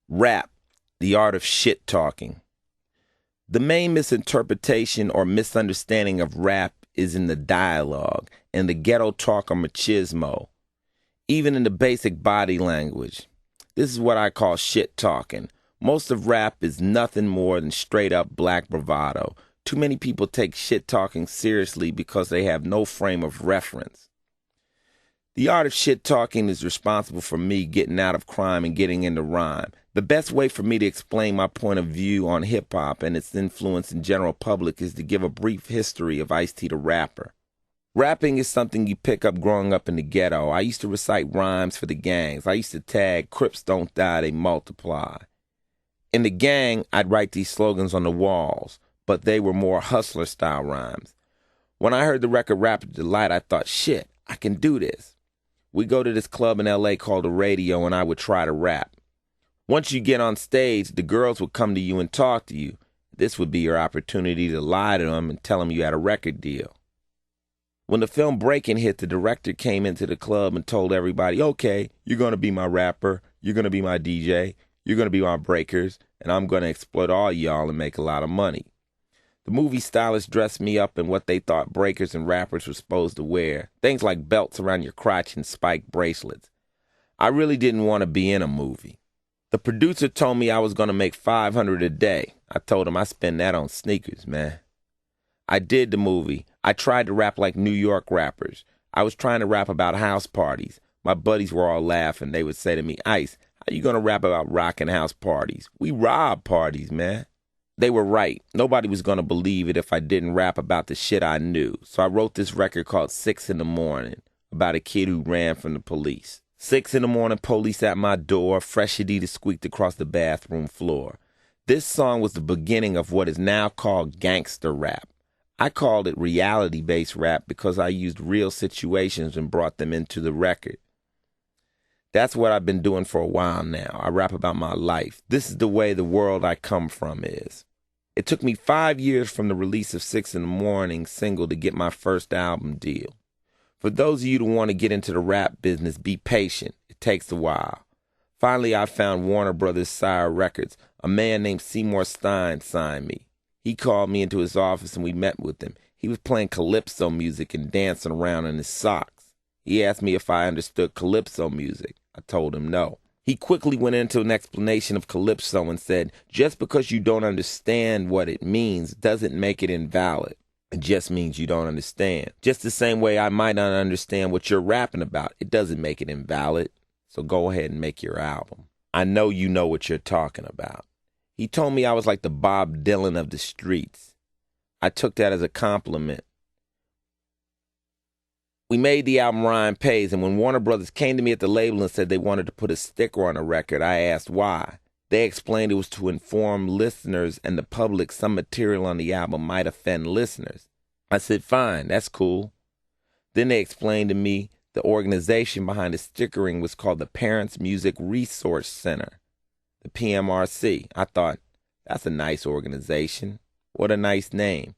Rap, the art of shit talking. The main misinterpretation or misunderstanding of rap is in the dialogue and the ghetto talk or machismo, even in the basic body language. This is what I call shit talking. Most of rap is nothing more than straight up black bravado. Too many people take shit talking seriously because they have no frame of reference. The art of shit talking is responsible for me getting out of crime and getting into rhyme. The best way for me to explain my point of view on hip-hop and its influence in general public is to give a brief history of Ice-T the rapper. Rapping is something you pick up growing up in the ghetto. I used to recite rhymes for the gangs. I used to tag, Crips don't die, they multiply. In the gang, I'd write these slogans on the walls, but they were more hustler-style rhymes. When I heard the record Rapper Delight, I thought, shit, I can do this. We'd go to this club in L.A. called the Radio, and I would try to rap. Once you get on stage, the girls would come to you and talk to you. This would be your opportunity to lie to them and tell them you had a record deal. When the film Breaking hit, the director came into the club and told everybody, okay, you're going to be my rapper, you're going to be my DJ, you're going to be my breakers, and I'm going to exploit all y'all and make a lot of money. The movie stylists dressed me up in what they thought breakers and rappers were supposed to wear, things like belts around your crotch and spiked bracelets. I really didn't want to be in a movie. The producer told me I was going to make $500 a day. I told him I spend that on sneakers, man. I did the movie. I tried to rap like New York rappers. I was trying to rap about house parties. My buddies were all laughing. They would say to me, Ice, how you going to rap about rockin' house parties? We rob parties, man. They were right. Nobody was going to believe it if I didn't rap about the shit I knew. So I wrote this record called 6 in the Morning about a kid who ran from the police. 6 in the morning, police at my door, fresh Adidas squeaked across the bathroom floor. This song was the beginning of what is now called gangster rap. I called it reality-based rap because I used real situations and brought them into the record. That's what I've been doing for a while now. I rap about my life. This is the way the world I come from is. It took me 5 years from the release of 6 in the Morning single to get my first album deal. For those of you who want to get into the rap business, be patient. It takes a while. Finally, I found Warner Brothers Sire Records. A man named Seymour Stein signed me. He called me into his office and we met with him. He was playing calypso music and dancing around in his socks. He asked me if I understood calypso music. I told him no. He quickly went into an explanation of calypso and said, just because you don't understand what it means doesn't make it invalid. It just means you don't understand. Just the same way I might not understand what you're rapping about. It doesn't make it invalid. So go ahead and make your album. I know you know what you're talking about. He told me I was like the Bob Dylan of the streets. I took that as a compliment. We made the album Rhyme Pays, and when Warner Brothers came to me at the label and said they wanted to put a sticker on a record, I asked why. They explained it was to inform listeners and the public some material on the album might offend listeners. I said, fine, that's cool. Then they explained to me the organization behind the stickering was called the Parents Music Resource Center, the PMRC. I thought, that's a nice organization. What a nice name.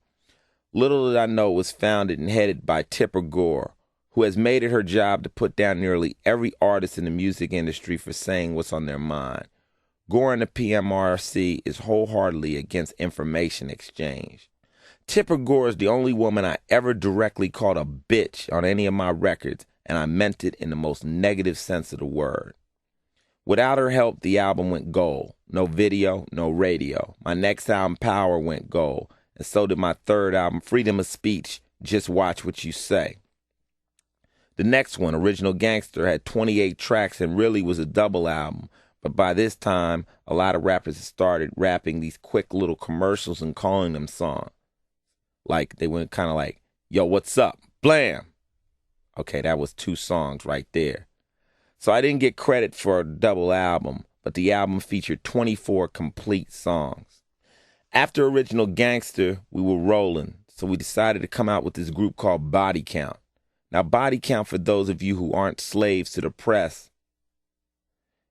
Little did I know it was founded and headed by Tipper Gore, who has made it her job to put down nearly every artist in the music industry for saying what's on their mind. Gore and the PMRC is wholeheartedly against information exchange. Tipper Gore is the only woman I ever directly called a bitch on any of my records, and I meant it in the most negative sense of the word. Without her help, the album went gold. No video, no radio. My next album, Power, went gold, and so did my third album, Freedom of Speech, Just Watch What You Say. The next one, Original Gangster, had 28 tracks and really was a double album. But by this time, a lot of rappers had started rapping these quick little commercials and calling them songs. Like, they went kind of like, yo, what's up? Blam! Okay, that was 2 songs right there. So I didn't get credit for a double album, but the album featured 24 complete songs. After Original Gangster, we were rolling, so we decided to come out with this group called Body Count. Now, Body Count, for those of you who aren't slaves to the press,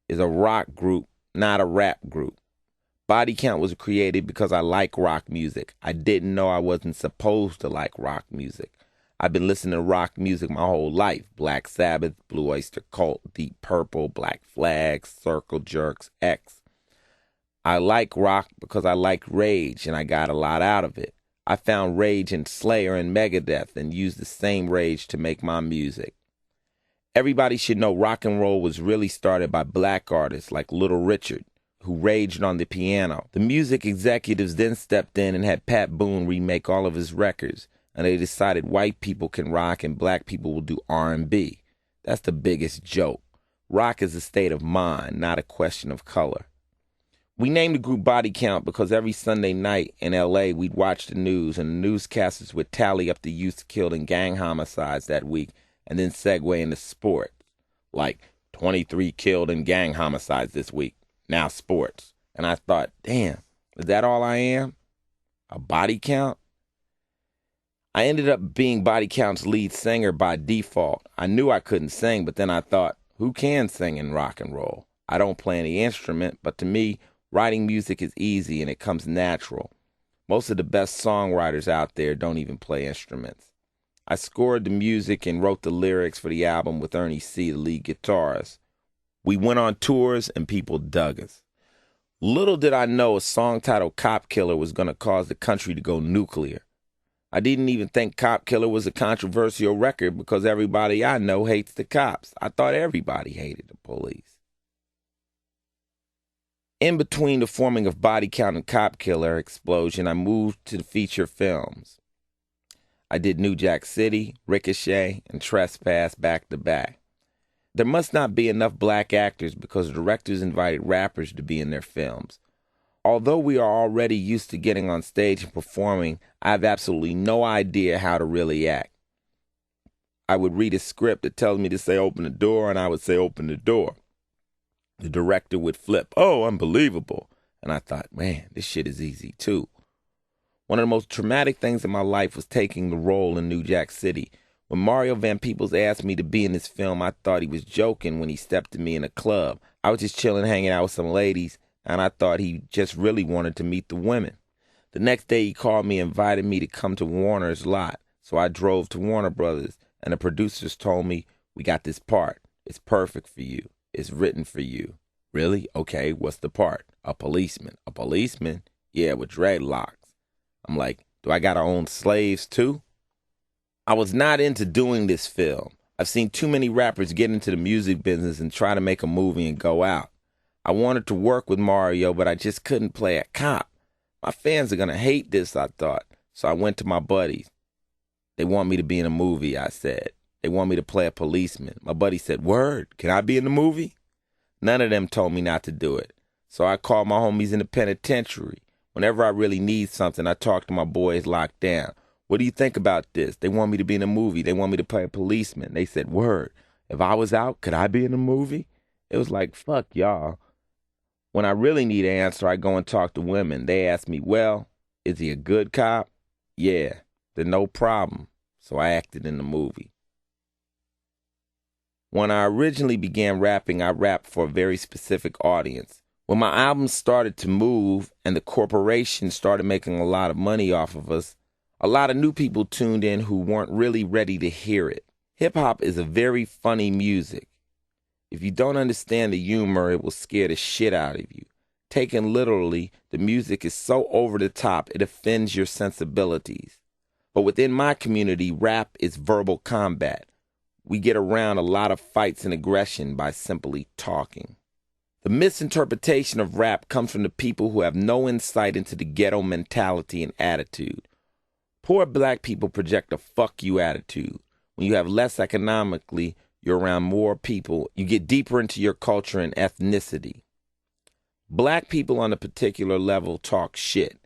is a rock group, not a rap group. Body Count was created because I like rock music. I didn't know I wasn't supposed to like rock music. I've been listening to rock music my whole life. Black Sabbath, Blue Oyster Cult, Deep Purple, Black Flag, Circle Jerks, X. I like rock because I like Rage, and I got a lot out of it. I found Rage in Slayer and Megadeth and used the same rage to make my music. Everybody should know rock and roll was really started by black artists like Little Richard, who raged on the piano. The music executives then stepped in and had Pat Boone remake all of his records, and they decided white people can rock and black people will do R&B. That's the biggest joke. Rock is a state of mind, not a question of color. We named the group Body Count because every Sunday night in L.A. we'd watch the news, and the newscasters would tally up the youths killed in gang homicides that week and then segue into sports. Like, 23 killed in gang homicides this week. Now sports. And I thought, damn, is that all I am? A body count? I ended up being Body Count's lead singer by default. I knew I couldn't sing, but then I thought, who can sing in rock and roll? I don't play any instrument, but to me, writing music is easy and it comes natural. Most of the best songwriters out there don't even play instruments. I scored the music and wrote the lyrics for the album with Ernie C., the lead guitarist. We went on tours and people dug us. Little did I know a song titled Cop Killer was going to cause the country to go nuclear. I didn't even think Cop Killer was a controversial record because everybody I know hates the cops. I thought everybody hated the police. In between the forming of Body Count and Cop Killer explosion, I moved to the feature films. I did New Jack City, Ricochet, and Trespass back to back. There must not be enough black actors because directors invited rappers to be in their films. Although we are already used to getting on stage and performing, I have absolutely no idea how to really act. I would read a script that tells me to say open the door, and I would say open the door. The director would flip, oh, unbelievable. And I thought, man, this shit is easy too. One of the most traumatic things in my life was taking the role in New Jack City. When Mario Van Peebles asked me to be in this film, I thought he was joking when he stepped to me in a club. I was just chilling, hanging out with some ladies, and I thought he just really wanted to meet the women. The next day he called me and invited me to come to Warner's lot. So I drove to Warner Brothers, and the producers told me, we got this part. It's perfect for you. It's written for you. Really? Okay, what's the part? A policeman. A policeman? Yeah, with dreadlocks. I'm like, do I gotta own slaves too? I was not into doing this film. I've seen too many rappers get into the music business and try to make a movie and go out. I wanted to work with Mario, but I just couldn't play a cop. My fans are gonna hate this, I thought. So I went to my buddies. They want me to be in a movie, I said. They want me to play a policeman. My buddy said, word, can I be in the movie? None of them told me not to do it. So I called my homies in the penitentiary. Whenever I really need something, I talk to my boys locked down. What do you think about this? They want me to be in a movie. They want me to play a policeman. They said, word, if I was out, could I be in a movie? It was like, fuck y'all. When I really need an answer, I go and talk to women. They ask me, well, is he a good cop? Yeah, then no problem. So I acted in the movie. When I originally began rapping, I rapped for a very specific audience. When my album started to move and the corporation started making a lot of money off of us, a lot of new people tuned in who weren't really ready to hear it. Hip-hop is a very funny music. If you don't understand the humor, it will scare the shit out of you. Taken literally, the music is so over the top, it offends your sensibilities. But within my community, rap is verbal combat. We get around a lot of fights and aggression by simply talking. The misinterpretation of rap comes from the people who have no insight into the ghetto mentality and attitude. Poor black people project a fuck you attitude. When you have less economically, you're around more people, you get deeper into your culture and ethnicity. Black people on a particular level talk shit.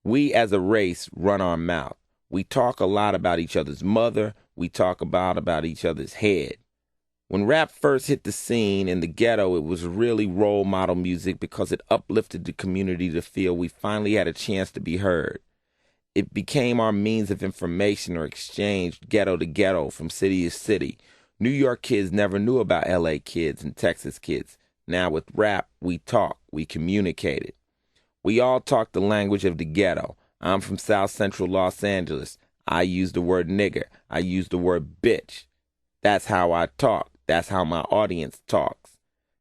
We as a race run our mouth. We talk a lot about each other's mother. We talk about each other's head. When rap first hit the scene in the ghetto, it was really role model music because it uplifted the community to feel we finally had a chance to be heard. It became our means of information or exchange ghetto to ghetto from city to city. New York kids never knew about LA kids and Texas kids. Now with rap, we talk, we communicated. We all talk the language of the ghetto. I'm from South Central Los Angeles. I use the word nigger. I use the word bitch. That's how I talk. That's how my audience talks.